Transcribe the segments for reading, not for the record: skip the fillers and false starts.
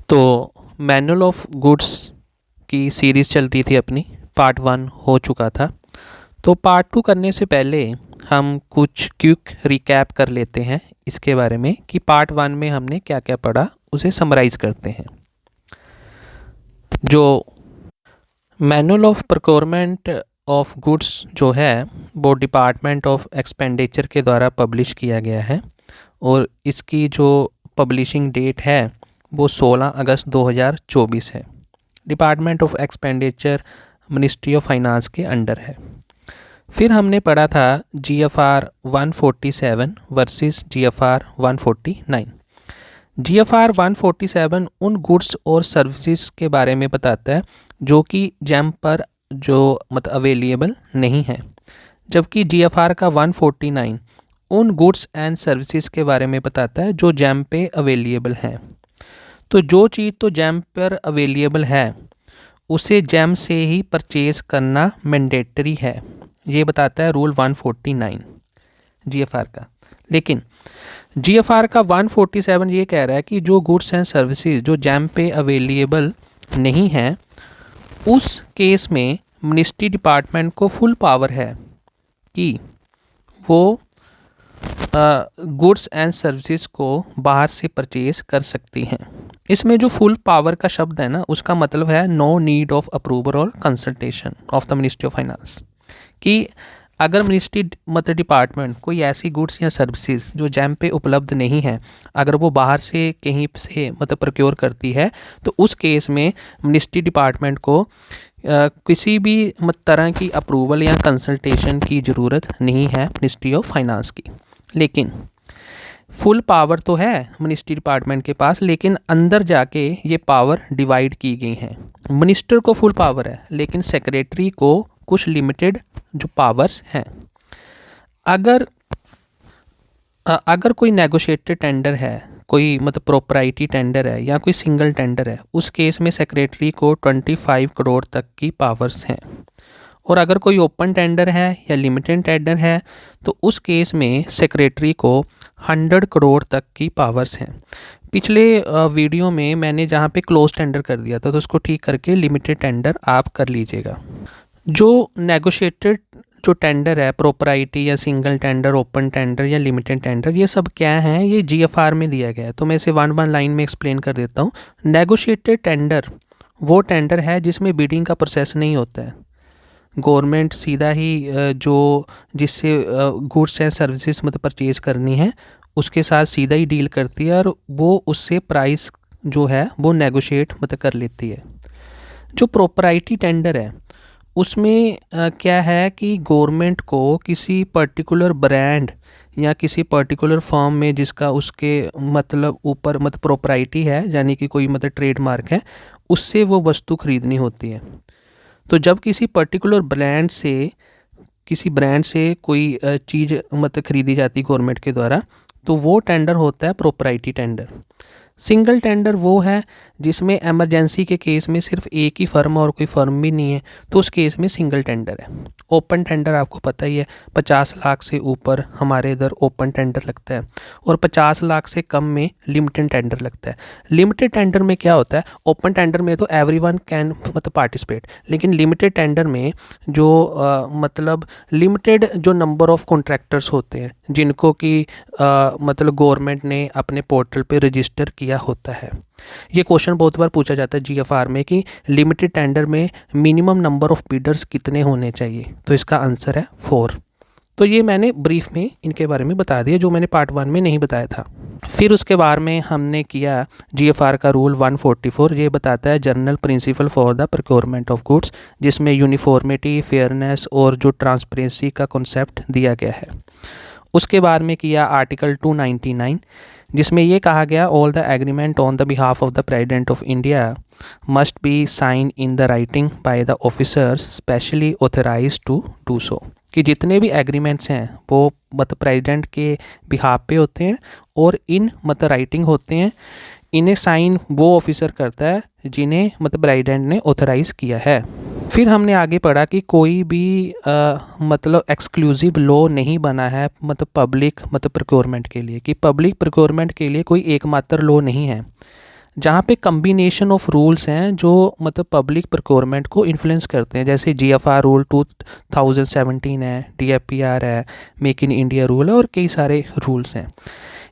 तो manual of goods की series चलती थी अपनी, पार्ट 1 हो चुका था। तो पार्ट 2 करने से पहले हम कुछ क्विक रिकैप कर लेते हैं इसके बारे में कि पार्ट 1 में हमने क्या क्या पढ़ा, उसे समराइज़ करते हैं। जो manual of procurement of goods जो है वो डिपार्टमेंट ऑफ एक्सपेंडिचर के द्वारा पब्लिश किया गया है और इसकी जो पब्लिशिंग डेट है वो 16 अगस्त 2024 है। Department of expenditure ministry of finance के अंडर है। फिर हमने पढ़ा था GFR 147 वर्सेस GFR 149। GFR 147 उन गुड्स और सर्विसेज के बारे में बताता है जो कि जैम पर जो अवेलेबल नहीं है, जबकि GFR का 149 उन गुड्स एंड सर्विसेज के बारे में बताता है जो जैम पे अवेलेबल हैं। तो जो चीज़ तो जैम पर अवेलेबल है उसे जैम से ही परचेज करना मैंडेटरी है, ये बताता है रूल 149 GFR का। लेकिन GFR का 147 ये कह रहा है कि जो गुड्स एंड सर्विसेज जो जैम पे अवेलेबल नहीं हैं उस केस में मिनिस्ट्री डिपार्टमेंट को फुल पावर है कि वो गुड्स एंड सर्विसेज को बाहर से परचेज कर सकती हैं। इसमें जो फुल पावर का शब्द है ना, उसका मतलब है नो नीड ऑफ अप्रूवल और consultation of the ministry of finance, कि अगर मिनिस्ट्री डिपार्टमेंट कोई ऐसी गुड्स या सर्विसेज जो जैम पे उपलब्ध नहीं है अगर वो बाहर से कहीं से प्रोक्योर करती है तो उस केस में मिनिस्ट्री डिपार्टमेंट को किसी भी तरह की अप्रूवल या कंसल्टेशन की ज़रूरत नहीं है मिनिस्ट्री ऑफ फाइनेंस की। लेकिन फुल पावर तो है मिनिस्ट्री डिपार्टमेंट के पास, लेकिन अंदर जाके ये पावर डिवाइड की गई हैं। मिनिस्टर को फुल पावर है लेकिन सेक्रेटरी को कुछ लिमिटेड जो पावर्स हैं। अगर कोई नेगोशिएटेड टेंडर है, कोई प्रोपराइटी टेंडर है या कोई सिंगल टेंडर है, उस केस में सेक्रेटरी को 25 करोड़ तक की पावर्स हैं। और अगर कोई ओपन टेंडर है या लिमिटेड टेंडर है तो उस केस में सेक्रेटरी को 100 करोड़ तक की पावर्स हैं। पिछले वीडियो में मैंने जहाँ पे क्लोज टेंडर कर दिया था तो उसको ठीक करके लिमिटेड टेंडर आप कर लीजिएगा। जो नेगोशिएटेड जो टेंडर है, प्रोपराइटी या सिंगल टेंडर, ओपन टेंडर या लिमिटेड टेंडर, ये सब क्या हैं, ये GFR में दिया गया है। तो मैं इसे वन लाइन में एक्सप्लेन कर देता हूँ। नेगोशिएटेड टेंडर वो टेंडर है जिसमें बिडिंग का प्रोसेस नहीं होता है। गवर्नमेंट सीधा ही जो जिससे गुड्स एंड सर्विसेज परचेज करनी है उसके साथ सीधा ही डील करती है और वो उससे प्राइस जो है वो नेगोशिएट कर लेती है। जो प्रोपराइटी टेंडर है उसमें क्या है कि गवर्नमेंट को किसी पर्टिकुलर ब्रांड या किसी पर्टिकुलर फर्म में जिसका उसके ऊपर प्रोपराइटी है, यानी कि कोई ट्रेडमार्क है, उससे वो वस्तु खरीदनी होती है। तो जब किसी पर्टिकुलर किसी ब्रांड से कोई चीज़ खरीदी जाती गवर्नमेंट के द्वारा तो वो टेंडर होता है प्रोपराइटी टेंडर। सिंगल टेंडर वो है जिसमें इमरजेंसी के केस में सिर्फ एक ही फर्म और कोई फर्म भी नहीं है तो उस केस में सिंगल टेंडर है। ओपन टेंडर आपको पता ही है, 50 लाख से ऊपर हमारे इधर ओपन टेंडर लगता है और 50 लाख से कम में लिमिटेड टेंडर लगता है। लिमिटेड टेंडर में क्या होता है, ओपन टेंडर में तो एवरीवन कैन पार्टिसिपेट, लेकिन लिमिटेड टेंडर में जो लिमिटेड जो नंबर ऑफ कॉन्ट्रैक्टर्स होते हैं जिनको कि गवर्नमेंट ने अपने पोर्टल पे रजिस्टर किया होता है। ये क्वेश्चन बहुत बार पूछा जाता है GFR में कि लिमिटेड टेंडर में मिनिमम नंबर ऑफ बिडर्स कितने होने चाहिए, तो इसका आंसर है 4। तो ये मैंने ब्रीफ में इनके बारे में बता दिया जो मैंने पार्ट 1 में नहीं बताया था। फिर उसके बारे में हमने किया GFR का रूल 144, ये बताता है general principle for the procurement of goods, जिसमें यूनिफॉर्मिटी, फेयरनेस और जो ट्रांसपेरेंसी का कॉन्सेप्ट दिया गया है। उसके बाद में किया आर्टिकल 299 जिसमें ये कहा गया all the agreement on the behalf of the president of India must be sign in the writing by the officers specially authorised to do so, कि जितने भी एग्रीमेंट्स हैं वो प्रेसिडेंट के बिहाफ पे होते हैं और इन राइटिंग होते हैं। इन्हें साइन वो ऑफिसर करता है जिन्हें प्रेसिडेंट ने ऑथराइज़ किया है। फिर हमने आगे पढ़ा कि कोई भी एक्सक्लूसिव लॉ नहीं बना है पब्लिक प्रोक्योरमेंट के लिए, कि पब्लिक प्रोक्योरमेंट के लिए कोई एकमात्र लॉ नहीं है। जहाँ पे कम्बिनेशन ऑफ रूल्स हैं जो मतलब पब्लिक प्रोक्योरमेंट को इन्फ्लुएंस करते हैं, जैसे GFR रूल 2017 है, DFPR है, मेक इन इंडिया रूल है और कई सारे रूल्स हैं।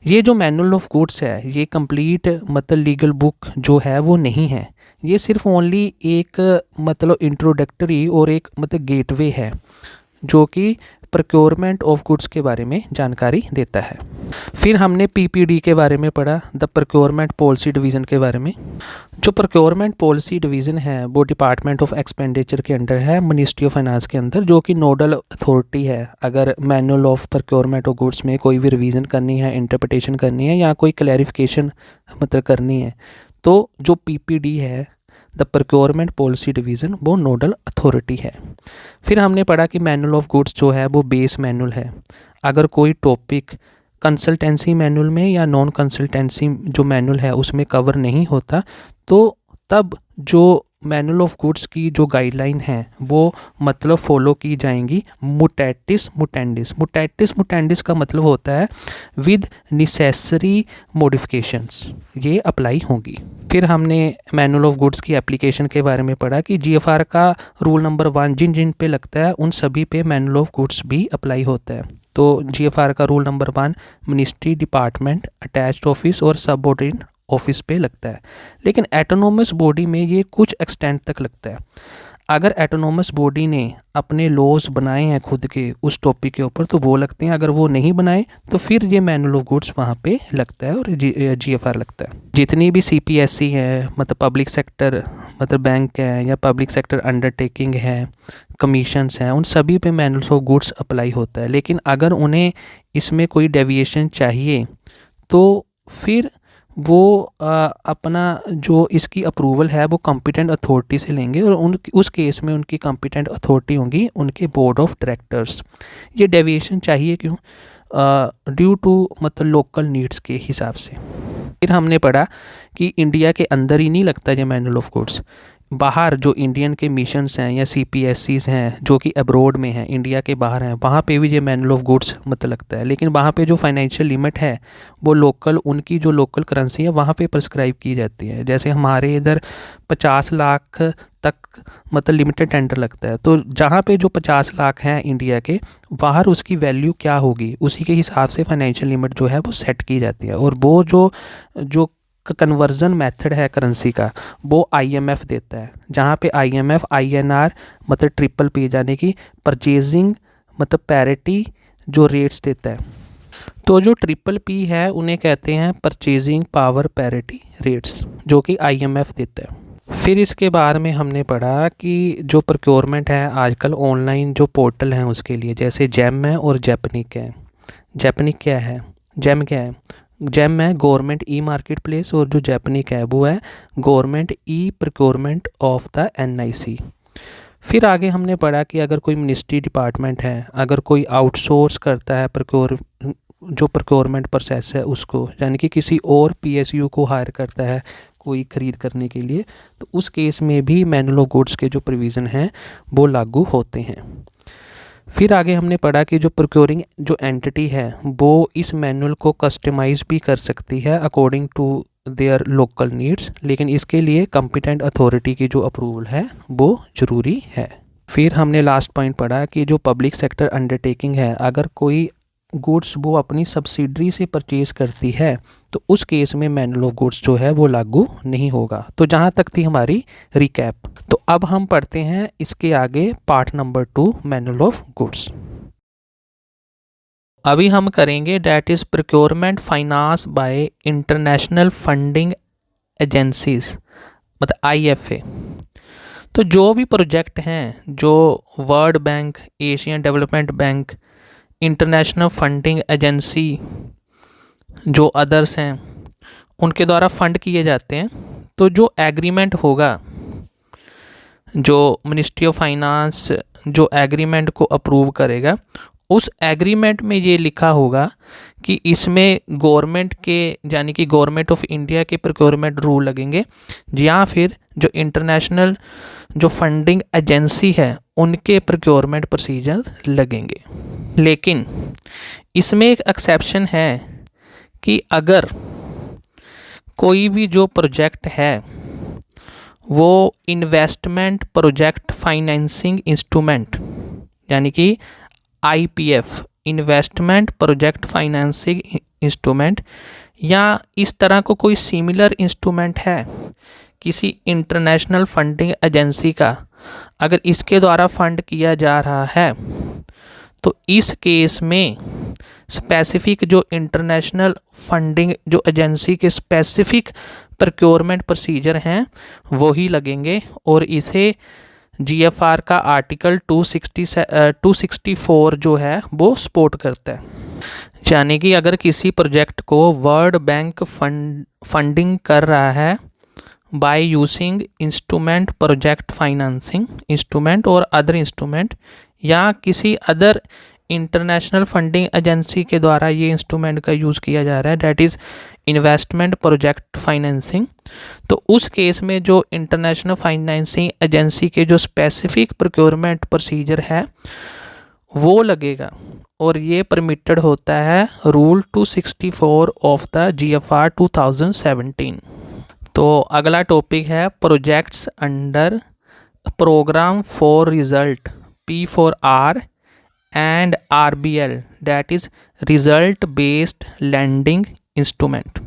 ये जो मैनुअल ऑफ गुड्स है ये कंप्लीट मतलब लीगल बुक जो है वो नहीं है, ये सिर्फ ओनली एक मतलब इंट्रोडक्टरी और एक मतलब गेटवे है जो कि प्रोक्योरमेंट ऑफ गुड्स के बारे में जानकारी देता है। फिर हमने PPD के बारे में पढ़ा, द प्रोक्योरमेंट पॉलिसी डिवीज़न के बारे में। जो प्रोक्योरमेंट पॉलिसी डिवीज़न है वो डिपार्टमेंट ऑफ एक्सपेंडिचर के अंडर है, मिनिस्ट्री ऑफ फाइनेंस के अंदर, जो कि नोडल अथॉरिटी है। अगर manual of procurement of goods में कोई भी रिवीजन करनी है, इंटरप्रिटेशन करनी है या कोई क्लैरिफिकेशन मतलब करनी है, तो जो PPD है द प्रोक्योरमेंट पॉलिसी डिवीज़न वो नोडल अथॉरिटी है। फिर हमने पढ़ा कि मैनुअल ऑफ गुड्स जो है वो बेस मैनुअल है। अगर कोई टॉपिक कंसल्टेंसी मैनुअल में या नॉन कंसल्टेंसी जो मैनुअल है उसमें कवर नहीं होता, तो तब जो मैनुअल ऑफ गुड्स की जो गाइडलाइन है वो मतलब फॉलो की जाएंगी मुटैटिस मुटेंडिस। मुटैटिस मुटेंडिस का मतलब होता है विद नेसेसरी मॉडिफिकेशंस, ये अप्लाई होंगी। फिर हमने मैनुअल ऑफ गुड्स की एप्लीकेशन के बारे में पढ़ा कि GFR का रूल नंबर 1 जिन जिन पे लगता है उन सभी पे मैनुअल ऑफ गुड्स भी अप्लाई होता है। तो GFR का rule number 1 ministry, department, attached office और सबऑर्डिनेट ऑफिस पे लगता है, लेकिन एटोनोमस बॉडी में ये कुछ एक्सटेंट तक लगता है। अगर एटोनोमस बॉडी ने अपने लॉज बनाए हैं खुद के उस टॉपिक के ऊपर तो वो लगते हैं, अगर वो नहीं बनाए तो फिर ये मैनुअल ऑफ गुड्स वहाँ पे लगता है और GFR लगता है। जितनी भी CPSE है मतलब पब्लिक सेक्टर मतलब बैंक है या पब्लिक सेक्टर अंडरटेकिंग है, कमीशंस हैं, उन सभी पे मैनुअल ऑफ गुड्स अप्लाई होता है। लेकिन अगर उन्हें इसमें कोई डेविएशन चाहिए तो फिर वो अपना जो इसकी अप्रूवल है वो कॉम्पिटेंट अथॉरिटी से लेंगे और उस केस में उनकी कॉम्पिटेंट अथॉरिटी होंगी उनके बोर्ड ऑफ डायरेक्टर्स। ये डेविएशन चाहिए क्यों? ड्यू टू मतलब लोकल नीड्स के हिसाब से। फिर हमने पढ़ा कि इंडिया के अंदर ही नहीं लगता ये मैनुअल ऑफ गुड्स, बाहर जो इंडियन के मिशंस हैं या CPSEs हैं जो कि अब्रॉड में हैं, इंडिया के बाहर हैं, वहाँ पे भी ये मैनुअल ऑफ गुड्स मतलब लगता है। लेकिन वहाँ पे जो फाइनेंशियल लिमिट है वो लोकल, उनकी जो लोकल करेंसी है वहाँ पे प्रिस्क्राइब की जाती है। जैसे हमारे इधर 50 लाख तक मतलब लिमिटेड टेंडर लगता है, तो जहाँ पे जो 50 लाख हैं इंडिया के, बाहर उसकी वैल्यू क्या होगी उसी के हिसाब से फाइनेंशियल लिमिट जो है वो सेट की जाती है। और वो जो कन्वर्जन मेथड है करेंसी का वो IMF देता है, जहाँ पे IMF INR मतलब ट्रिपल पी यानी कि परचेजिंग मतलब पैरिटी जो रेट्स देता है। तो जो ट्रिपल P है उन्हें कहते हैं परचेजिंग पावर पैरिटी रेट्स, जो कि IMF देता है। फिर इसके बाद में हमने पढ़ा कि जो प्रोक्योरमेंट है आजकल ऑनलाइन जो पोर्टल हैं उसके लिए, जैसे जेम है और जेपनिक है। जेपनिक क्या है, जेम क्या है? जेम है गवर्नमेंट मार्केट प्लेस और जो जेपनिक है वो है government procurement of the NIC। फिर आगे हमने पढ़ा कि अगर कोई मिनिस्ट्री डिपार्टमेंट है, अगर कोई आउटसोर्स करता है जो प्रोक्योरमेंट प्रोसेस है उसको, यानी कि किसी और PSU को हायर करता है कोई ख़रीद करने के लिए, तो उस केस में भी मैनुअल ऑफ गुड्स के जो प्रोविज़न हैं वो लागू होते हैं। फिर आगे हमने पढ़ा कि जो प्रोक्योरिंग जो एंटिटी है वो इस मैनुअल को कस्टमाइज़ भी कर सकती है according to their local needs, लेकिन इसके लिए कॉम्पिटेंट अथॉरिटी की जो अप्रूवल है वो ज़रूरी है। फिर हमने लास्ट पॉइंट पढ़ा कि जो पब्लिक सेक्टर अंडरटेकिंग है, अगर कोई गुड्स वो अपनी सब्सिडरी से परचेज़ करती है तो उस केस में मैनुअल ऑफ गुड्स जो है वो लागू नहीं होगा। तो जहाँ तक थी हमारी रिकैप। तो अब हम पढ़ते हैं इसके आगे part number 2 manual of goods. अभी हम करेंगे that is procurement finance by international funding agencies मतलब IFA। तो जो भी प्रोजेक्ट हैं जो world bank, Asian development bank, international funding agency जो अदर्स हैं उनके द्वारा फंड किए जाते हैं, तो जो एग्रीमेंट होगा, जो मिनिस्ट्री ऑफ फाइनेंस जो एग्रीमेंट को अप्रूव करेगा, उस एग्रीमेंट में ये लिखा होगा कि इसमें गवर्नमेंट के यानी कि गवर्नमेंट ऑफ इंडिया के प्रोक्योरमेंट रूल लगेंगे या फिर जो इंटरनेशनल जो फंडिंग एजेंसी है उनके प्रोक्योरमेंट प्रोसीजर लगेंगे। लेकिन इसमें एक एक्सेप्शन है कि अगर कोई भी जो प्रोजेक्ट है वो इन्वेस्टमेंट प्रोजेक्ट फाइनेंसिंग इंस्ट्रूमेंट यानी कि IPF, investment project financing instrument, या इस तरह को कोई सिमिलर इंस्ट्रूमेंट है किसी इंटरनेशनल फंडिंग एजेंसी का, अगर इसके द्वारा फंड किया जा रहा है तो इस केस में स्पेसिफिक जो इंटरनेशनल फंडिंग जो एजेंसी के स्पेसिफिक प्रोक्योरमेंट प्रोसीजर हैं वो ही लगेंगे, और इसे जीएफआर का आर्टिकल 264 जो है वो सपोर्ट करता है। यानी कि अगर किसी प्रोजेक्ट को वर्ल्ड बैंक फंडिंग कर रहा है by using instrument project financing instrument और अदर इंस्ट्रूमेंट, या किसी अदर इंटरनेशनल फंडिंग एजेंसी के द्वारा ये इंस्ट्रूमेंट का यूज़ किया जा रहा है, that is investment project financing, तो उस केस में जो इंटरनेशनल फाइनेंसिंग एजेंसी के जो स्पेसिफिक प्रोक्योरमेंट प्रोसीजर है वो लगेगा, और ये परमिटेड होता है रूल 264 ऑफ द जीएफआर 2017। तो अगला टॉपिक है projects under programme for result P4R and RBL, that is result based lending instrument.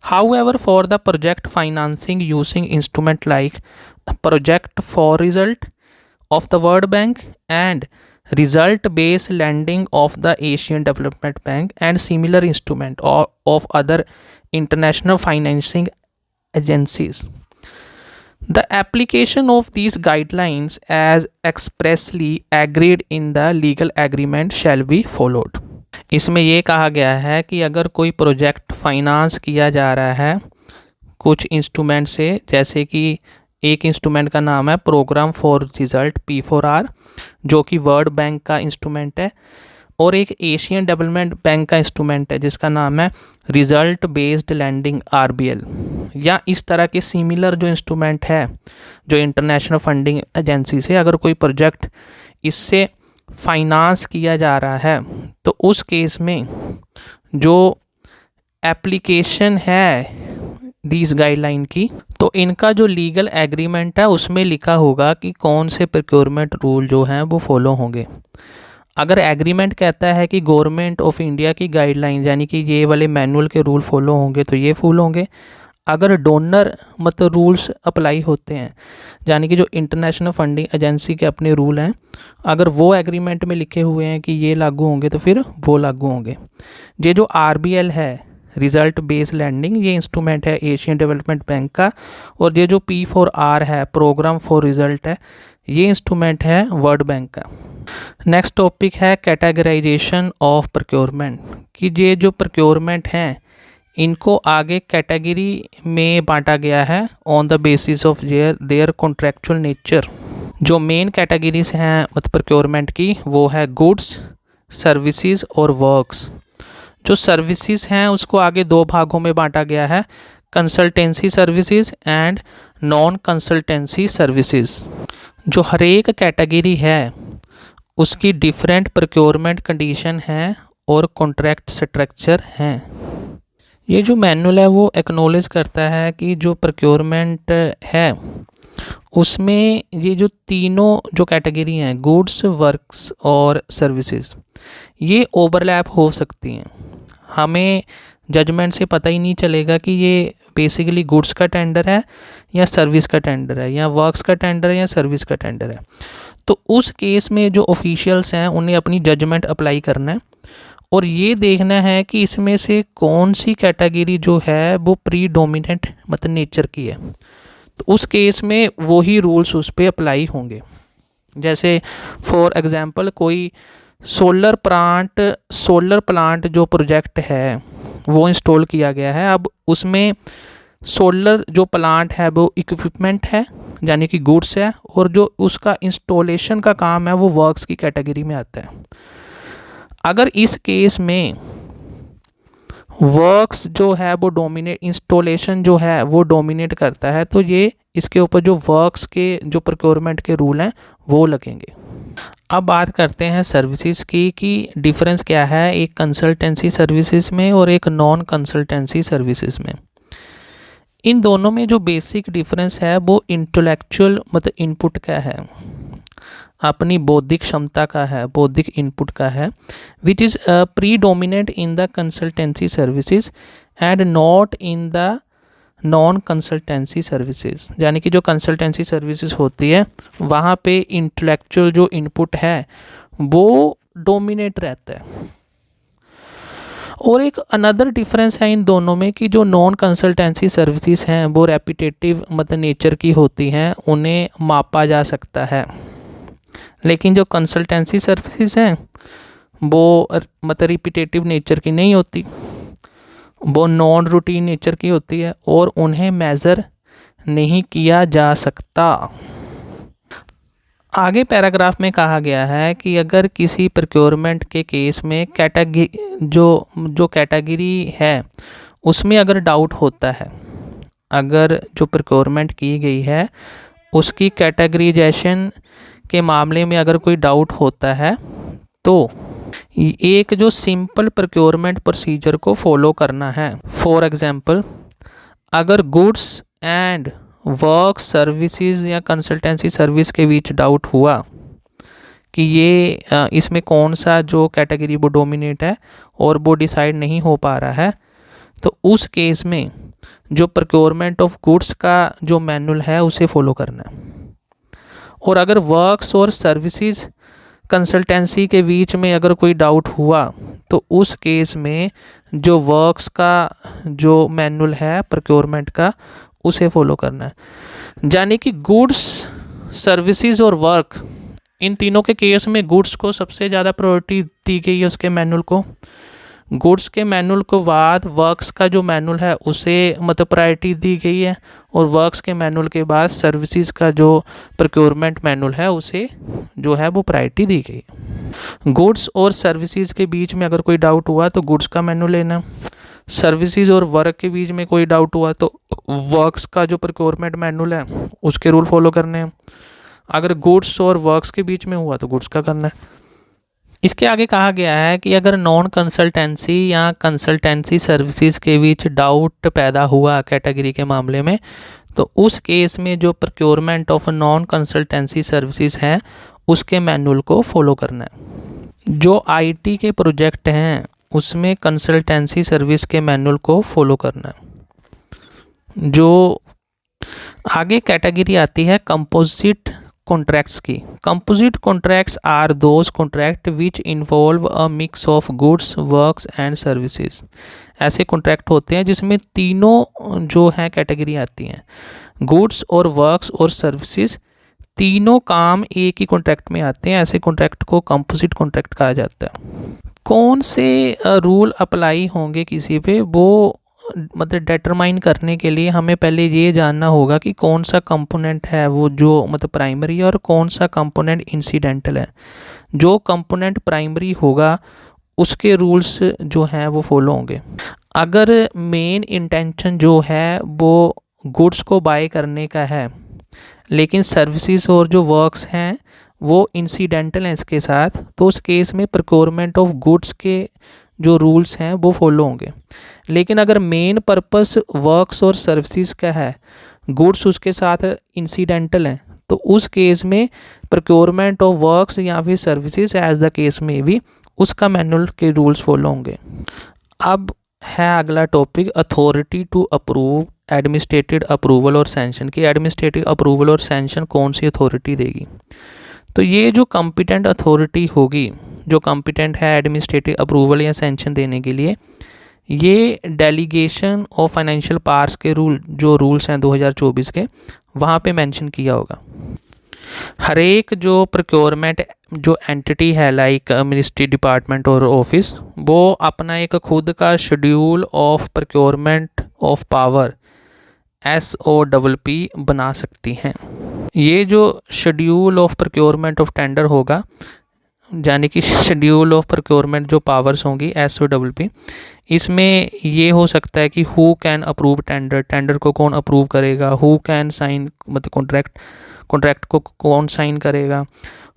However, for the project financing using instrument like project for result of the World Bank and result based lending of the Asian Development Bank and similar instrument or of other international financing agencies, the application of these guidelines as expressly agreed in the legal agreement shall be followed. इसमें ये कहा गया है कि अगर कोई project finance किया जा रहा है कुछ इंस्ट्रूमेंट से, जैसे कि एक इंस्ट्रूमेंट का नाम है प्रोग्राम फॉर रिजल्ट P4R जो कि वर्ल्ड बैंक का इंस्ट्रूमेंट है, और एक एशियन डेवलपमेंट बैंक का इंस्ट्रूमेंट है जिसका नाम है रिजल्ट बेस्ड लैंडिंग RBL, या इस तरह के सिमिलर जो इंस्ट्रूमेंट है जो इंटरनेशनल फंडिंग एजेंसी से अगर कोई प्रोजेक्ट इससे फाइनेंस किया जा रहा है तो उस केस में जो एप्लीकेशन है दीज गाइडलाइन की, तो इनका जो लीगल एग्रीमेंट है उसमें लिखा होगा कि कौन से प्रोक्योरमेंट रूल जो हैं वो फॉलो होंगे। अगर एग्रीमेंट कहता है कि गवर्नमेंट ऑफ इंडिया की गाइडलाइन यानी कि ये वाले मैनुअल के रूल फॉलो होंगे तो ये फॉलो होंगे। अगर डोनर मतलब रूल्स अप्लाई होते हैं यानी कि जो इंटरनेशनल फंडिंग एजेंसी के अपने रूल हैं, अगर वो एग्रीमेंट में लिखे हुए हैं कि ये लागू होंगे तो फिर वो लागू होंगे। ये जो RBL है रिजल्ट बेस्ड लैंडिंग, ये इंस्ट्रूमेंट है एशियन डेवलपमेंट बैंक का, और ये जो P4R है प्रोग्राम फॉर रिजल्ट है, ये इंस्ट्रूमेंट है वर्ल्ड बैंक का। नेक्स्ट टॉपिक है कैटेगराइजेशन ऑफ प्रोक्योरमेंट, कि ये जो प्रोक्योरमेंट हैं इनको आगे कैटेगरी में बांटा गया है on the basis of their contractual nature. जो मेन कैटेगरीज हैं मतलब प्रोक्योरमेंट की वो है गुड्स, सर्विसेज और वर्क्स। जो सर्विसेज हैं उसको आगे दो भागों में बांटा गया है, consultancy services and non consultancy services. जो हर एक कैटेगरी है उसकी डिफरेंट प्रोक्योरमेंट कंडीशन है और कॉन्ट्रैक्ट स्ट्रक्चर हैं। ये जो मैनुअल है वो एक्नॉलेज करता है कि जो प्रोक्योरमेंट है उसमें ये जो तीनों जो कैटेगरी हैं गुड्स, वर्क्स और सर्विसेज, ये ओवरलैप हो सकती हैं। हमें जजमेंट से पता ही नहीं चलेगा कि ये बेसिकली गुड्स का टेंडर है या सर्विस का टेंडर है, या वर्क्स का टेंडर है या सर्विस का टेंडर है। तो उस केस में जो ऑफिशियल्स हैं उन्हें अपनी जजमेंट अप्लाई करना है और ये देखना है कि इसमें से कौन सी कैटेगरी जो है वो प्रीडोमिनेंट मतलब नेचर की है, तो उस केस में वही रूल्स उस पर अप्लाई होंगे। जैसे फॉर एग्जांपल कोई सोलर प्लांट जो प्रोजेक्ट है वो इंस्टॉल किया गया है, अब उसमें सोलर जो प्लांट है वो इक्विपमेंट है यानी कि गुड्स है, और जो उसका इंस्टॉलेशन का काम है वो वर्क्स की कैटेगरी में आता है। अगर इस केस में वर्क्स जो है वो डोमिनेट, इंस्टॉलेशन जो है वो डोमिनेट करता है, तो ये इसके ऊपर जो वर्क्स के जो प्रोक्योरमेंट के रूल हैं वो लगेंगे। अब बात करते हैं सर्विसेज की कि डिफरेंस क्या है एक कंसल्टेंसी सर्विसेज में और एक नॉन कंसल्टेंसी सर्विसेज में। इन दोनों में जो बेसिक डिफरेंस है वो इंटेलेक्चुअल मतलब इनपुट का है, अपनी बौद्धिक क्षमता का है, बौद्धिक इनपुट का है, which is predominant in the consultancy services and not in the non consultancy services. यानी कि जो कंसल्टेंसी सर्विसेज होती है वहाँ पे इंटेलेक्चुअल जो इनपुट है वो डोमिनेट रहता है। और एक अनदर डिफरेंस है इन दोनों में कि जो नॉन कंसल्टेंसी सर्विसेज हैं वो रेपिटेटिव मतलब नेचर की होती हैं, उन्हें मापा जा सकता है, लेकिन जो कंसल्टेंसी सर्विसेज हैं वो मतलब रिपीटेटिव नेचर की नहीं होती, वो नॉन रूटीन नेचर की होती है और उन्हें मेज़र नहीं किया जा सकता। आगे पैराग्राफ में कहा गया है कि अगर किसी प्रोक्योरमेंट के केस में कैटेगरी है उसमें अगर डाउट होता है, अगर जो प्रोक्योरमेंट की गई है उसकी कैटेगराइजेशन के मामले में अगर कोई डाउट होता है तो एक जो सिंपल प्रोक्योरमेंट प्रोसीजर को फॉलो करना है। फॉर एग्जांपल, अगर गुड्स एंड वर्क सर्विसेज या कंसल्टेंसी सर्विस के बीच डाउट हुआ कि ये इसमें कौन सा जो कैटेगरी वो डोमिनेट है और वो डिसाइड नहीं हो पा रहा है, तो उस केस में जो प्रोक्योरमेंट ऑफ गुड्स का जो मैनुअल है उसे फॉलो करना है। और अगर वर्क्स और सर्विसेज कंसल्टेंसी के बीच में अगर कोई डाउट हुआ तो उस केस में जो वर्क्स का जो मैनुअल है प्रोक्योरमेंट का उसे फॉलो करना है। यानी कि गुड्स, सर्विसेज और वर्क, इन तीनों के केस में गुड्स को सबसे ज़्यादा प्रायोरिटी दी गई है उसके मैनुअल को। गुड्स के मैनुअल के बाद वर्क्स का जो मैनुअल है उसे मतलब प्रायोरिटी दी गई है, और वर्क्स के मैनुअल के बाद सर्विसेज का जो प्रोक्योरमेंट मैनुअल है उसे जो है वो प्रायोरिटी दी गई है। गुड्स और सर्विसेज के बीच में अगर कोई डाउट हुआ तो गुड्स का मैनुअल लेना, सर्विसेज और वर्क के बीच में कोई डाउट हुआ तो वर्क्स का जो प्रोक्योरमेंट मैनुअल है उसके रूल फॉलो करने हैं, अगर गुड्स और वर्क्स के बीच में हुआ तो गुड्स का करना है। इसके आगे कहा गया है कि अगर नॉन कंसल्टेंसी या कंसल्टेंसी सर्विसेज के बीच डाउट पैदा हुआ कैटेगरी के मामले में, तो उस केस में जो procurement of non consultancy services हैं उसके मैनुअल को फॉलो करना है। जो आईटी के प्रोजेक्ट हैं उसमें कंसल्टेंसी सर्विस के मैनुअल को फॉलो करना है। जो आगे कैटेगरी आती है कंपोजिट कॉन्ट्रैक्ट्स की। Composite contracts are those contract which involve a mix of goods, works and services. ऐसे कॉन्ट्रैक्ट होते हैं जिसमें तीनों जो हैं कैटेगरी आती हैं, गुड्स और वर्क्स और सर्विसेज, तीनों काम एक ही कॉन्ट्रैक्ट में आते हैं। ऐसे कॉन्ट्रैक्ट को कंपोजिट कॉन्ट्रैक्ट कहा जाता है। कौन से रूल अप्लाई होंगे किसी पे वो मतलब डिटरमाइन करने के लिए हमें पहले ये जानना होगा कि कौन सा कंपोनेंट है वो जो मतलब प्राइमरी है और कौन सा कंपोनेंट इंसिडेंटल है। जो कंपोनेंट प्राइमरी होगा उसके रूल्स जो हैं वो फॉलो होंगे। अगर मेन इंटेंशन जो है वो गुड्स को बाय करने का है लेकिन सर्विसेज और जो वर्क्स हैं वो इंसिडेंटल हैं इसके साथ, तो उस केस में प्रोक्योरमेंट ऑफ गुड्स के जो रूल्स हैं वो फॉलो होंगे। लेकिन अगर मेन पर्पस वर्क्स और सर्विसेज का है, गुड्स उसके साथ इंसिडेंटल हैं, तो उस केस में प्रोक्योरमेंट ऑफ वर्क्स या फिर सर्विसेज एज द केस में भी उसका मैनुअल के रूल्स फॉलो होंगे। अब है अगला topic authority to approve administrative approval और सैंक्शन की। एडमिनिस्ट्रेटिव अप्रूवल और सैंक्शन कौन सी अथॉरिटी देगी? तो ये जो कॉम्पिटेंट अथॉरिटी होगी, जो कॉम्पिटेंट है एडमिनिस्ट्रेटिव अप्रूवल या सैंक्शन देने के लिए, ये डेलीगेशन ऑफ फाइनेंशियल पावर्स के जो रूल्स हैं 2024 के, वहाँ पे मेंशन किया होगा। हर एक जो प्रोक्योरमेंट जो एंटिटी है लाइक मिनिस्ट्री, डिपार्टमेंट और ऑफिस, वो अपना एक खुद का schedule of procurement of power SOPP बना सकती हैं। ये जो schedule of procurement of tender होगा, यानी कि शेड्यूल ऑफ प्रोक्योरमेंट जो पावर्स होंगी SOPP, इसमें ये हो सकता है कि who can approve tender, tender को कौन अप्रूव करेगा, हु कैन साइन मतलब कॉन्ट्रैक्ट को कौन साइन करेगा,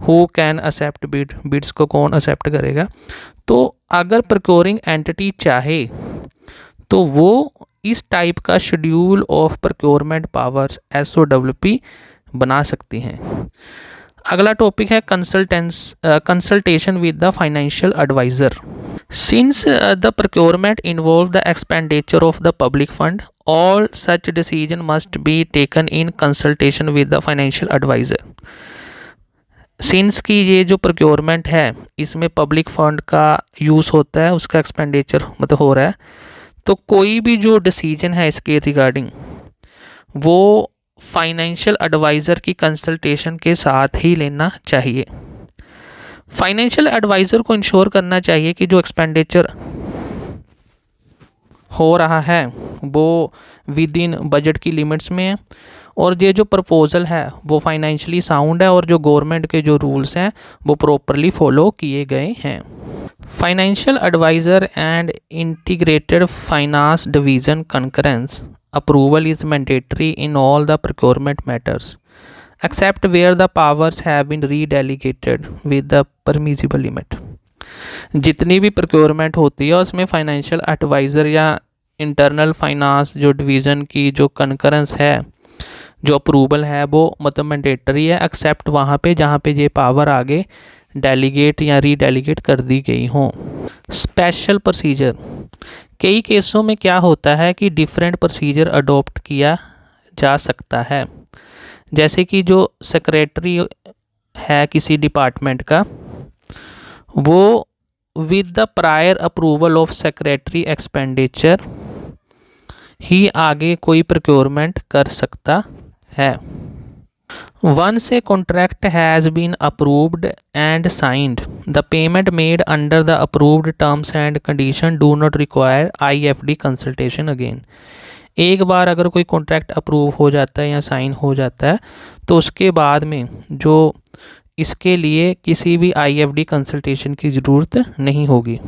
हु कैन एक्सेप्ट बिड्स को कौन एक्सेप्ट करेगा। तो अगर प्रोक्योरिंग एंटिटी चाहे तो वो इस टाइप का schedule of procurement powers SOWP बना सकती हैं। अगला टॉपिक है consultation with the financial adviser. Since the procurement involve the expenditure of the public fund, all such decision must be taken in consultation with the financial advisor। Since की ये जो procurement है इसमें पब्लिक फंड का use होता है, उसका expenditure मतलब हो रहा है, तो कोई भी जो डिसीजन है इसके रिगार्डिंग वो फाइनेंशियल एडवाइज़र की कंसल्टेशन के साथ ही लेना चाहिए। फाइनेंशियल एडवाइज़र को इंश्योर करना चाहिए कि जो एक्सपेंडिचर हो रहा है वो विद इन बजट की लिमिट्स में है और ये जो प्रपोज़ल है वो फाइनेंशियली साउंड है और जो गवर्नमेंट के जो रूल्स हैं वो प्रॉपरली फॉलो किए गए हैं। Financial advisor and integrated finance division concurrence approval is mandatory in all the procurement matters except where the powers have been redelegated with the permissible limit. जितनी भी प्रोक्योरमेंट होती है उसमें फाइनेंशियल एडवाइज़र या internal finance जो division की जो concurrence है, जो अप्रूवल है वो मतलब मैंडेटरी है, एक्सेप्ट वहाँ पे जहाँ पे ये पावर आगे डेलीगेट या रीडेलीगेट कर दी गई हों। स्पेशल प्रोसीजर, कई केसों में क्या होता है कि डिफरेंट प्रोसीजर अडॉप्ट किया जा सकता है, जैसे कि जो सेक्रेटरी है किसी डिपार्टमेंट का वो with the prior approval of secretary expenditure ही आगे कोई प्रोक्योरमेंट कर सकता है। Once a contract has been approved and signed the payment made under the approved terms and condition do not require IFD consultation again. एक बार अगर कोई कॉन्ट्रैक्ट अप्रूव हो जाता है या साइन हो जाता है तो उसके बाद में जो इसके लिए किसी भी IFD कंसल्टेशन की ज़रूरत नहीं होगी।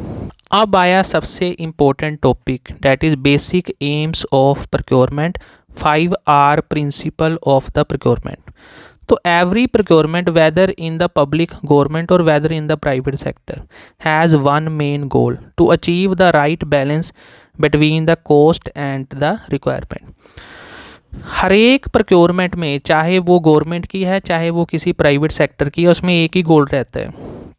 अब आया सबसे important topic, that is basic aims of procurement, 5R principle of the procurement. तो every procurement whether in the public government और whether in the private sector has one main goal to achieve the right balance between the cost and the requirement. हर एक procurement में, चाहे वो government की है चाहे वो किसी प्राइवेट सेक्टर की है, उसमें एक ही गोल रहता है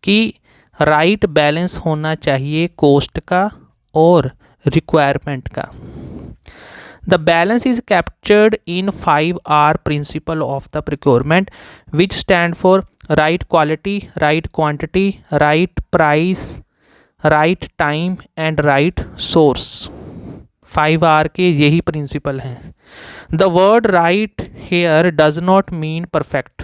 कि राइट बैलेंस होना चाहिए कॉस्ट का और रिक्वायरमेंट का। The balance is captured in 5R principle of the procurement which stand for right quality, right quantity, right price, right time and right source. 5R के यही प्रिंसिपल हैं। The word right here does not mean perfect,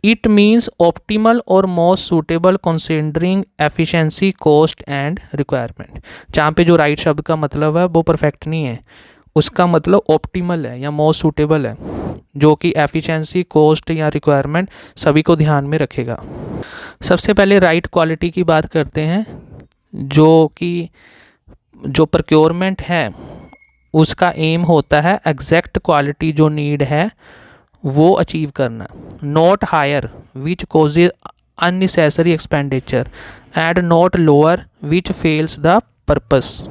it means optimal और most suitable considering efficiency, cost and requirement. जहाँ पे जो right शब्द का मतलब है वो परफेक्ट नहीं है, उसका मतलब ऑप्टिमल है या मोस्ट सूटेबल है, जो कि एफिशिएंसी, कॉस्ट या रिक्वायरमेंट सभी को ध्यान में रखेगा। सबसे पहले राइट क्वालिटी की बात करते हैं, जो कि जो प्रोक्योरमेंट है उसका एम होता है एग्जैक्ट क्वालिटी जो नीड है वो अचीव करना, not higher which causes unnecessary expenditure and not lower which fails the purpose.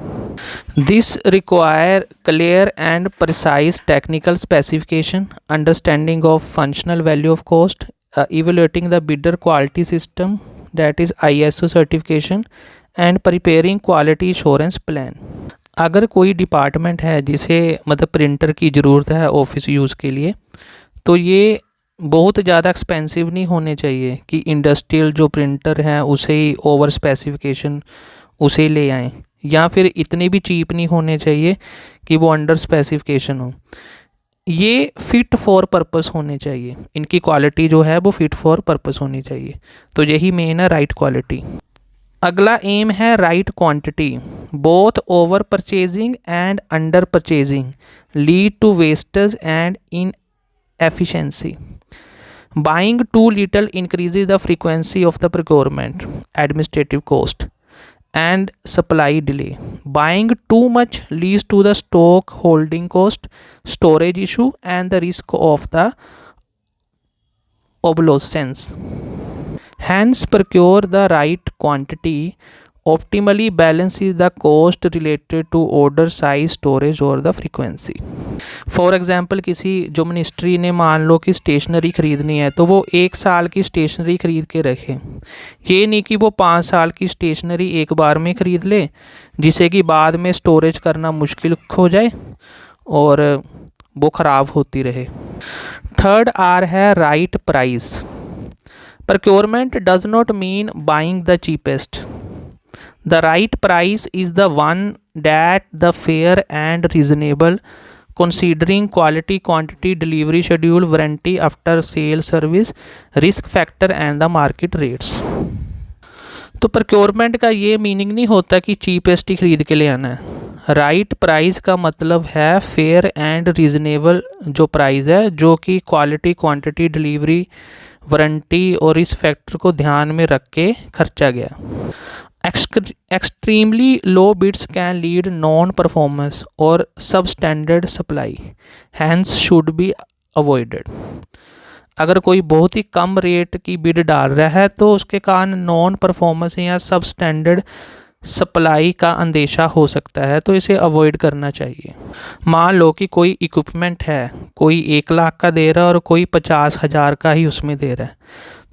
This require clear and precise technical specification, understanding of functional value of cost, evaluating the bidder quality system that is ISO certification and preparing quality insurance plan. अगर कोई department है जिसे मतलब printer की ज़रूरत है office use के लिए, तो ये बहुत ज़्यादा एक्सपेंसिव नहीं होने चाहिए कि इंडस्ट्रियल जो प्रिंटर हैं उसे ही ओवर स्पेसिफिकेशन उसे ले आएँ, या फिर इतने भी चीप नहीं होने चाहिए कि वो अंडर स्पेसिफिकेशन हो। ये फिट फॉर पर्पस होने चाहिए, इनकी क्वालिटी जो है वो फिट फॉर पर्पस होनी चाहिए। तो यही मेन है राइट क्वालिटी। अगला एम है right quantity. Both over purchasing and under purchasing lead to wastage and inefficiency. Buying too little increases the frequency of the procurement, administrative cost and supply delay. Buying too much leads to the stock holding cost, storage issue and the risk of the obsolescence. Hence procure the right quantity optimally balance is the cost related to order size, storage और the frequency. For example किसी जो ministry ने मान लो कि stationery ख़रीदनी है तो वो 1 साल की स्टेशनरी ख़रीद के रखे, ये नहीं कि वो 5 साल की स्टेशनरी एक बार में ख़रीद ले जिसे कि बाद में स्टोरेज करना मुश्किल हो जाए और वो ख़राब होती रहे। थर्ड आर है right price. Procurement does not mean buying the cheapest. The right price is the one that the fair and reasonable, considering quality, quantity, delivery schedule, warranty, after sale service, risk factor and the market rates। तो procurement का ये meaning नहीं होता कि cheapest ही खरीद के ले आना है। राइट प्राइस का मतलब है फेयर एंड रीजनेबल जो प्राइस है, जो कि क्वालिटी, क्वांटिटी, डिलीवरी, वारंटी और इस फैक्टर को ध्यान में रख के खर्चा गया। Extremely low bids can lead non performance और substandard supply, hence should be avoided. अगर कोई बहुत ही कम रेट की बिड डाल रहा है तो उसके कारण नॉन परफॉर्मेंस या सब स्टैंडर्ड सप्लाई का अंदेशा हो सकता है, तो इसे अवॉइड करना चाहिए। मान लो कि कोई इक्विपमेंट है, कोई 1 लाख का दे रहा है और कोई 50,000 का ही उसमें दे रहा है,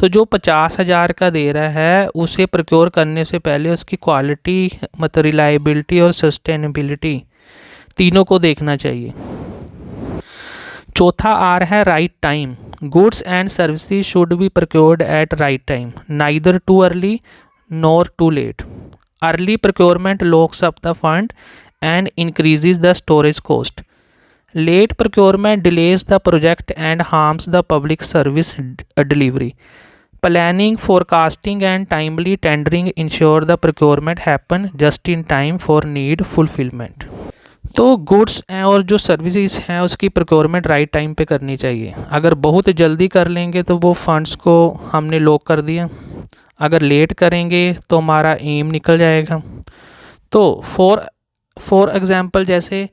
तो जो 50,000 का दे रहा है उसे प्रोक्योर करने से पहले उसकी क्वालिटी, मतलब रिलायबिलिटी और सस्टेनेबिलिटी तीनों को देखना चाहिए। चौथा आर है right time. Goods and services should be procured at right time, neither too early nor too late. Early procurement locks up the fund and increases the storage cost. Late procurement delays the project and harms the public service delivery. Planning, forecasting and timely tendering ensure the procurement happen just in time for need fulfillment. तो goods और जो services हैं उसकी procurement right time पे करनी चाहिए। अगर बहुत जल्दी कर लेंगे तो वो फंड्स को हमने लॉक कर दिया, अगर लेट करेंगे तो हमारा एम निकल जाएगा। तो फॉर एग्ज़ाम्पल जैसे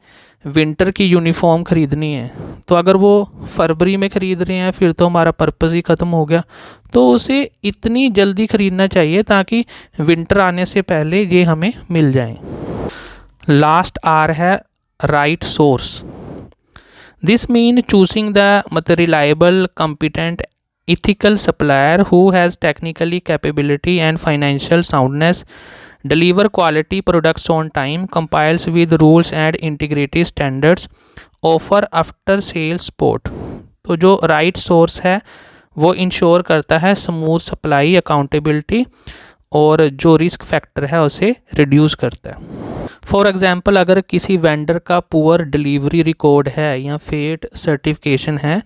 विंटर की यूनिफॉर्म ख़रीदनी है, तो अगर वो फरवरी में ख़रीद रहे हैं फिर तो हमारा पर्पज़ ही ख़त्म हो गया। तो उसे इतनी जल्दी ख़रीदना चाहिए ताकि विंटर आने से पहले ये हमें मिल जाए। लास्ट आर है right source. This mean choosing the reliable, competent, ethical supplier who has technically capability and financial soundness, deliver quality products on time, complies with rules and integrity standards, offer after sales support। तो जो right source है वो ensure करता है smooth supply, accountability और जो risk factor है उसे रिड्यूस करता है। फॉर एग्जांपल अगर किसी वेंडर का पुअर डिलीवरी रिकॉर्ड है या फेट सर्टिफिकेशन है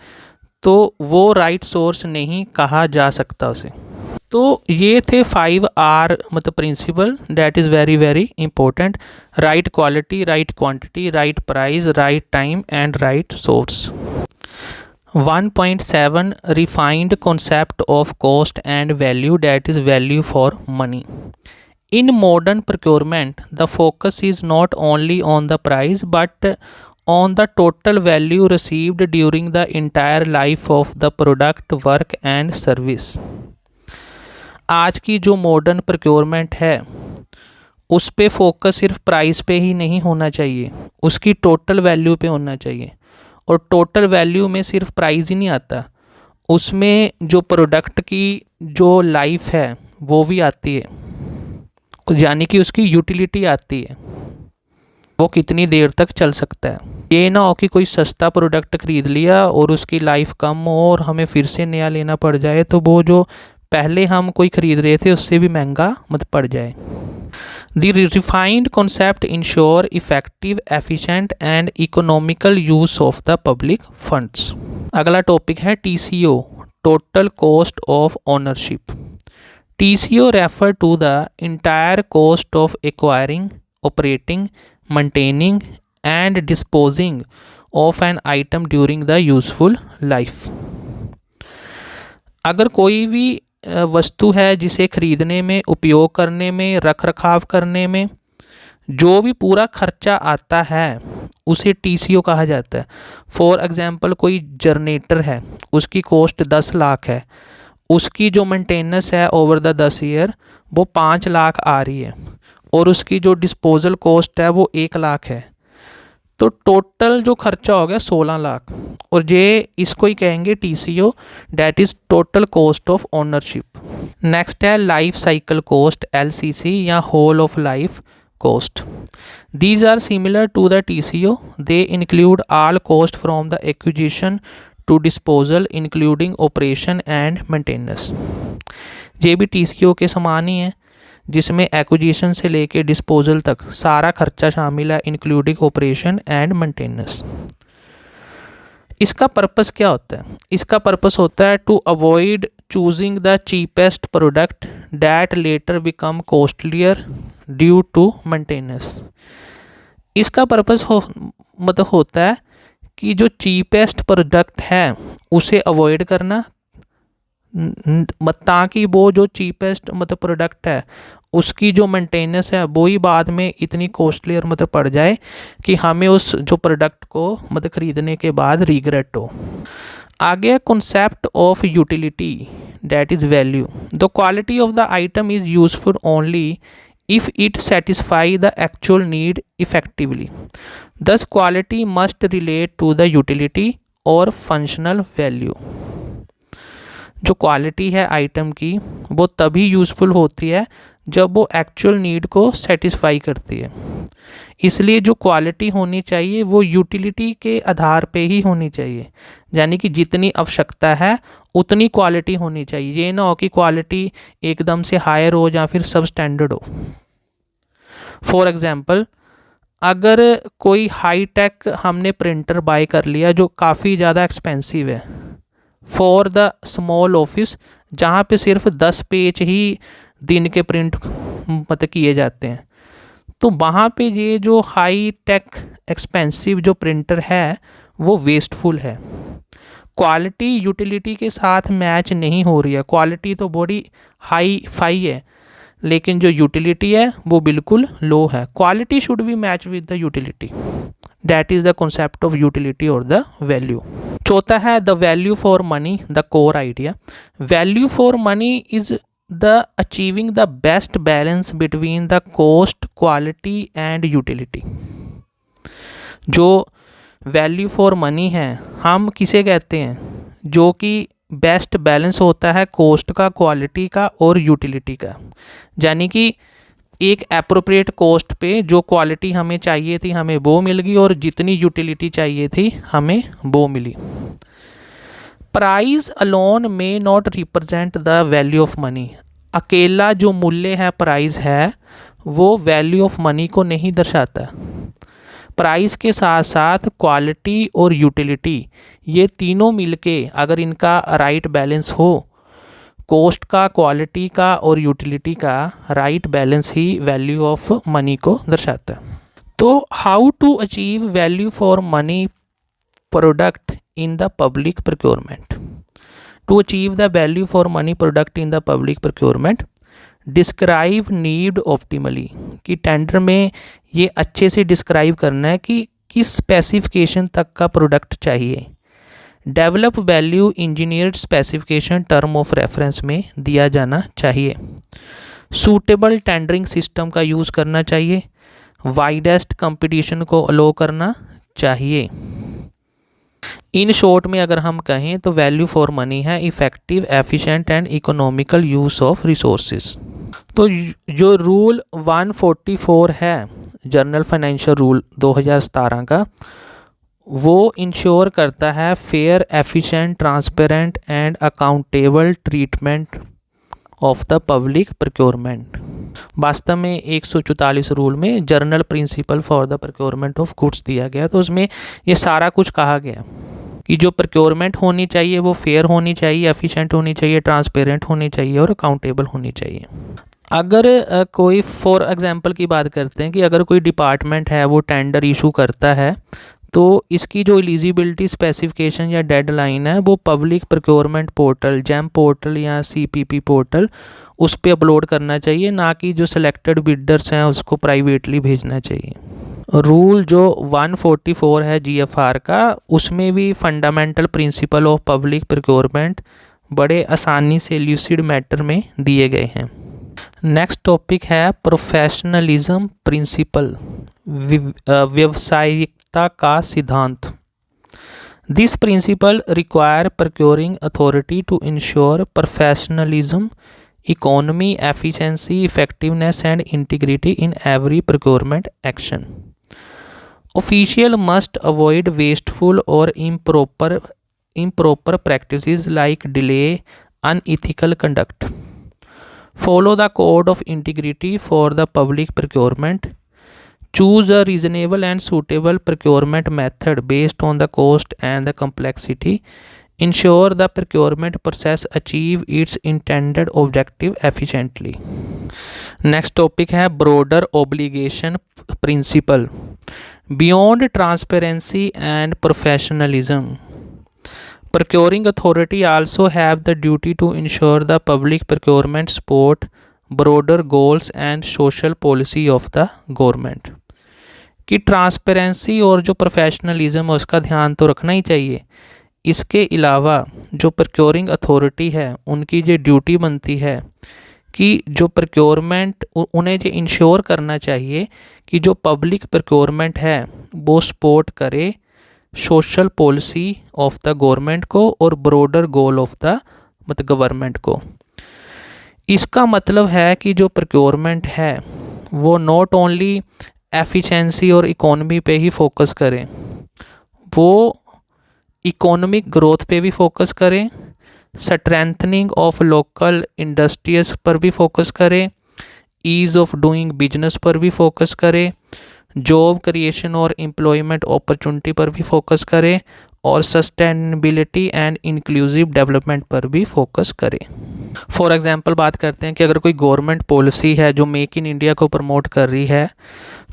तो वो राइट सोर्स नहीं कहा जा सकता उसे। तो ये थे 5R principal that is very very important. Right quality, right quantity, right price, right time and right source. 1.7 refined concept of cost and value that is value for money. In modern procurement, the focus is not only on the price but on the total value received during the entire life of the product, work and service। आज की जो modern procurement है उस पे focus सिर्फ price पे ही नहीं होना चाहिए, उसकी टोटल वैल्यू पे होना चाहिए। और टोटल वैल्यू में सिर्फ प्राइस ही नहीं आता, उसमें जो प्रोडक्ट की जो लाइफ है वो भी आती है, यानी कि उसकी यूटिलिटी आती है, वो कितनी देर तक चल सकता है। ये ना हो कि कोई सस्ता प्रोडक्ट ख़रीद लिया और उसकी लाइफ कम हो और हमें फिर से नया लेना पड़ जाए, तो वो जो पहले हम कोई ख़रीद रहे थे उससे भी महंगा पड़ जाए। The refined concept ensure effective, efficient and economical use of the public funds. अगला टॉपिक है TCO, total cost of ownership. TCO refer to the entire cost of acquiring, operating, maintaining and disposing of an item during the useful life। अगर कोई भी वस्तु है जिसे खरीदने में, उपयोग करने में, रख रखाव करने में जो भी पूरा खर्चा आता है उसे TCO कहा जाता है। फॉर एग्ज़ाम्पल कोई जनरेटर है, उसकी कॉस्ट 10 लाख है, उसकी जो मेंटेनेंस है ओवर द 10 ईयर वो 5 लाख आ रही है, और उसकी जो डिस्पोजल कॉस्ट है वो 1 लाख है, तो टोटल जो खर्चा हो गया 16 लाख। और ये इसको ही कहेंगे TCO, that is total cost of ownership. Next है लाइफ साइकिल कॉस्ट LCC या whole of life cost. These are similar to the TCO. They include all cost from the acquisition to disposal including operation and maintenance। ये भी TCO के समान ही है, जिसमें acquisition से लेके डिस्पोजल तक सारा खर्चा शामिल है, इंक्लूडिंग ऑपरेशन एंड मेंटेनेंस। इसका पर्पस क्या होता है? इसका पर्पस होता है to avoid choosing the cheapest product that later become costlier due to maintenance. इसका पर्पस मतलब होता है कि जो चीपेस्ट प्रोडक्ट है उसे अवॉइड करना, ताकि वो जो चीपेस्ट मतलब प्रोडक्ट है उसकी जो मेंटेनेंस है वो ही बाद में इतनी कॉस्टली और मतलब पड़ जाए कि हमें उस जो प्रोडक्ट को मतलब ख़रीदने के बाद रिग्रेट हो। आगे concept of utility that is value. The quality of the item is useful only if it satisfy the actual need effectively. Thus quality must relate to the utility or functional value। जो quality है item की वो तभी useful होती है जब वो actual need को सेटिस्फाई करती है। इसलिए जो क्वालिटी होनी चाहिए वो यूटिलिटी के आधार पे ही होनी चाहिए, यानी कि जितनी आवश्यकता है उतनी क्वालिटी होनी चाहिए। ये ना हो कि क्वालिटी एकदम से हायर हो या फिर सब स्टैंडर्ड हो। फॉर एग्ज़ाम्पल, अगर कोई हाई टेक हमने प्रिंटर बाय कर लिया जो काफ़ी ज़्यादा एक्सपेंसिव है फॉर द स्मॉल ऑफिस, जहाँ पे सिर्फ 10 पेज ही दिन के प्रिंट मतलब किए जाते हैं, तो वहाँ पे ये जो हाई टेक एक्सपेंसिव जो प्रिंटर है वो वेस्टफुल है। क्वालिटी यूटिलिटी के साथ मैच नहीं हो रही है। क्वालिटी तो बड़ी हाई फाई है लेकिन जो यूटिलिटी है वो बिल्कुल लो है। Quality should be match with the utility, that is the concept of utility और द वैल्यू। चौथा है the value for money, the core idea. Value for money is the achieving the best balance between the cost, quality and utility. जो value for money है हम किसे कहते हैं? जो कि बेस्ट बैलेंस होता है कॉस्ट का, क्वालिटी का और यूटिलिटी का, यानी कि एक एप्रोप्रिएट कॉस्ट पे जो क्वालिटी हमें चाहिए थी हमें वो मिल गई और जितनी यूटिलिटी चाहिए थी हमें वो मिली। Price alone may not represent the value of money. अकेला जो मूल्य है प्राइस है वो वैल्यू ऑफ मनी को नहीं दर्शाता। प्राइस के साथ साथ क्वालिटी और यूटिलिटी ये तीनों मिलके अगर इनका राइट बैलेंस हो, कॉस्ट का, क्वालिटी का और यूटिलिटी का राइट बैलेंस ही वैल्यू ऑफ मनी को दर्शाता है। तो how to achieve value for money product in the public procurement. To achieve the value for money product in the public procurement, describe need optimally. कि tender में ये अच्छे से डिस्क्राइब करना है कि किस स्पेसिफिकेशन तक का प्रोडक्ट चाहिए। Develop value engineered specification term of reference में दिया जाना चाहिए। सूटेबल टेंडरिंग सिस्टम का यूज़ करना चाहिए। वाइडेस्ट कंपटीशन को अलो करना चाहिए। इन शॉर्ट में अगर हम कहें तो वैल्यू फॉर मनी है effective, efficient and economical use of resources. तो जो रूल 144 है जर्नल फाइनेंशियल रूल 2017 का, वो इंश्योर करता है fair, efficient, transparent and accountable treatment of the public procurement. वास्तव में 144 रूल में general principle for the procurement of goods दिया गया, तो उसमें ये सारा कुछ कहा गया कि जो प्रोक्योरमेंट होनी चाहिए वो फेयर होनी चाहिए, एफिशिएंट होनी चाहिए, ट्रांसपेरेंट होनी चाहिए और अकाउंटेबल होनी चाहिए। अगर कोई फॉर एग्जांपल की बात करते हैं कि अगर कोई डिपार्टमेंट है वो टेंडर इशू करता है तो इसकी जो एलिजिबिलिटी स्पेसिफिकेशन या डेडलाइन है वो public procurement portal, GeM portal या CPP पोर्टल उस पर अपलोड करना चाहिए, ना कि जो सिलेक्टेड बिडर्स हैं उसको प्राइवेटली भेजना चाहिए। रूल जो 144 है GFR का, उसमें भी fundamental principle of public procurement बड़े आसानी से ल्यूसिड मैटर में दिए गए हैं। नेक्स्ट टॉपिक है प्रोफेशनलिज्म प्रिंसिपल, व्यावसायिकता का सिद्धांत। This principle require procuring authority to ensure professionalism, economy, efficiency, effectiveness and integrity in every procurement action. Official must avoid wasteful or improper practices like delay, unethical conduct. Follow the code of integrity for the public procurement. Choose a reasonable and suitable procurement method based on the cost and the complexity. Ensure the procurement process achieve its intended objective efficiently. Next topic है broader obligation principle. Beyond transparency and professionalism, procuring authority also have the duty to ensure the public procurement support broader goals and social policy of the government. कि transparency और जो professionalism है उसका ध्यान तो रखना ही चाहिए। इसके अलावा जो प्रक्योरिंग अथॉरिटी है उनकी जो ड्यूटी बनती है कि जो प्रक्योरमेंट उन्हें जो इंश्योर करना चाहिए कि जो पब्लिक प्रक्योरमेंट है वो सपोर्ट करे social policy of the government को और ब्रॉडर गोल ऑफ द मतलब गवर्नमेंट को। इसका मतलब है कि जो प्रक्योरमेंट है वो नॉट ओनली एफिशिएंसी और इकोनॉमी पे ही फोकस करें, वो इकोनॉमिक ग्रोथ पे भी फोकस करें, स्ट्रेंथनिंग ऑफ लोकल इंडस्ट्रीज पर भी फोकस करें, ईज़ ऑफ डूइंग बिजनेस पर भी फोकस करें, जॉब क्रिएशन और एम्प्लॉयमेंट अपॉर्चुनिटी पर भी फोकस करें और सस्टेनेबिलिटी एंड इंक्लूसिव डेवलपमेंट पर भी फोकस करें। फॉर एग्जांपल बात करते हैं कि अगर कोई गवर्नमेंट पॉलिसी है जो मेक इन इंडिया को प्रमोट कर रही है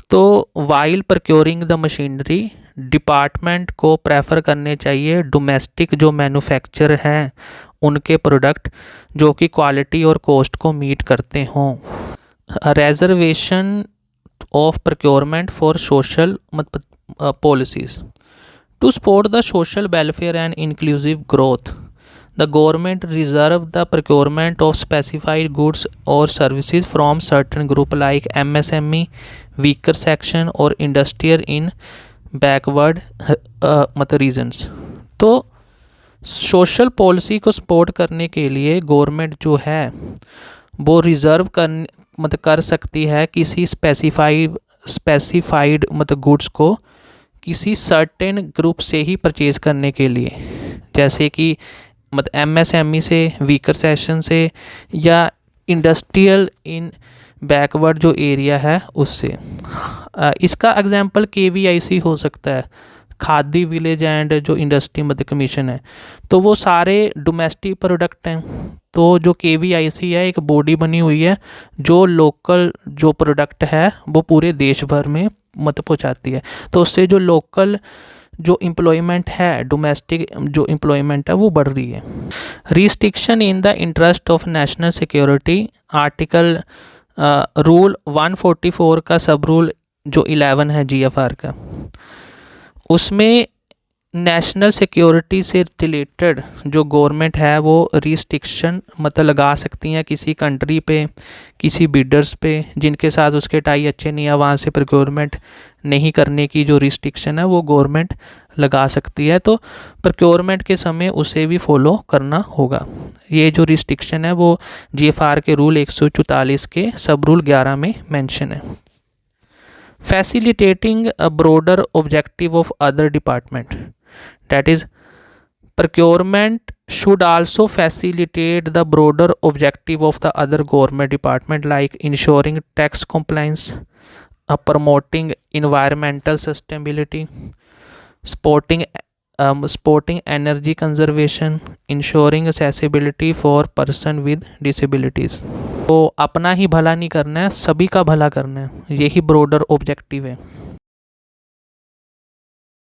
तो वाइल प्रक्योरिंग द मशीनरी डिपार्टमेंट को प्रेफर करने चाहिए डोमेस्टिक जो मैन्युफैक्चर हैं उनके प्रोडक्ट जो कि क्वालिटी और कॉस्ट को मीट करते हों। Reservation of procurement for social policies to support the social welfare and inclusive growth the government reserve the procurement of specified goods or services from certain group like MSME, weaker section और industrial in backward regions। तो social policy को support करने के लिए government जो है वो reserve कर सकती है किसी स्पेसिफाइड गुड्स को किसी सर्टेन ग्रुप से ही परचेज करने के लिए, जैसे कि MSME से, वीकर सेक्शन से या इंडस्ट्रियल इन बैकवर्ड जो एरिया है उससे। इसका एग्जांपल KVIC हो सकता है, खादी विलेज एंड जो इंडस्ट्री कमीशन है, तो वो सारे डोमेस्टिक प्रोडक्ट हैं। तो जो KVIC है एक बॉडी बनी हुई है जो लोकल जो प्रोडक्ट है वो पूरे देश भर में पहुँचाती है, तो उससे जो लोकल जो एम्प्लॉयमेंट है डोमेस्टिक जो एम्प्लॉयमेंट है वो बढ़ रही है। Restriction in the interest of national security article rule 144 का सब रूल जो 11 है GFR का, उसमें नेशनल सिक्योरिटी से रिलेटेड जो गवर्नमेंट है वो रिस्ट्रिक्शन लगा सकती हैं किसी कंट्री पे, किसी बिडर्स पे जिनके साथ उसके टाई अच्छे नहीं है, वहाँ से प्रोक्योरमेंट नहीं करने की जो रिस्ट्रिक्शन है वो गवर्नमेंट लगा सकती है। तो प्रोक्योरमेंट के समय उसे भी फॉलो करना होगा। ये जो रिस्ट्रिक्शन है वो GFR के रूल 144 के सब रूल 11 में मेंशन है। Facilitating a broader objective of other department, that is procurement should also facilitate the broader objective of the other government department like ensuring tax compliance, promoting environmental sustainability, supporting energy conservation, ensuring accessibility for person with disabilities। तो अपना ही भला नहीं करना है, सभी का भला करना है, यही ब्रॉडर ऑब्जेक्टिव है।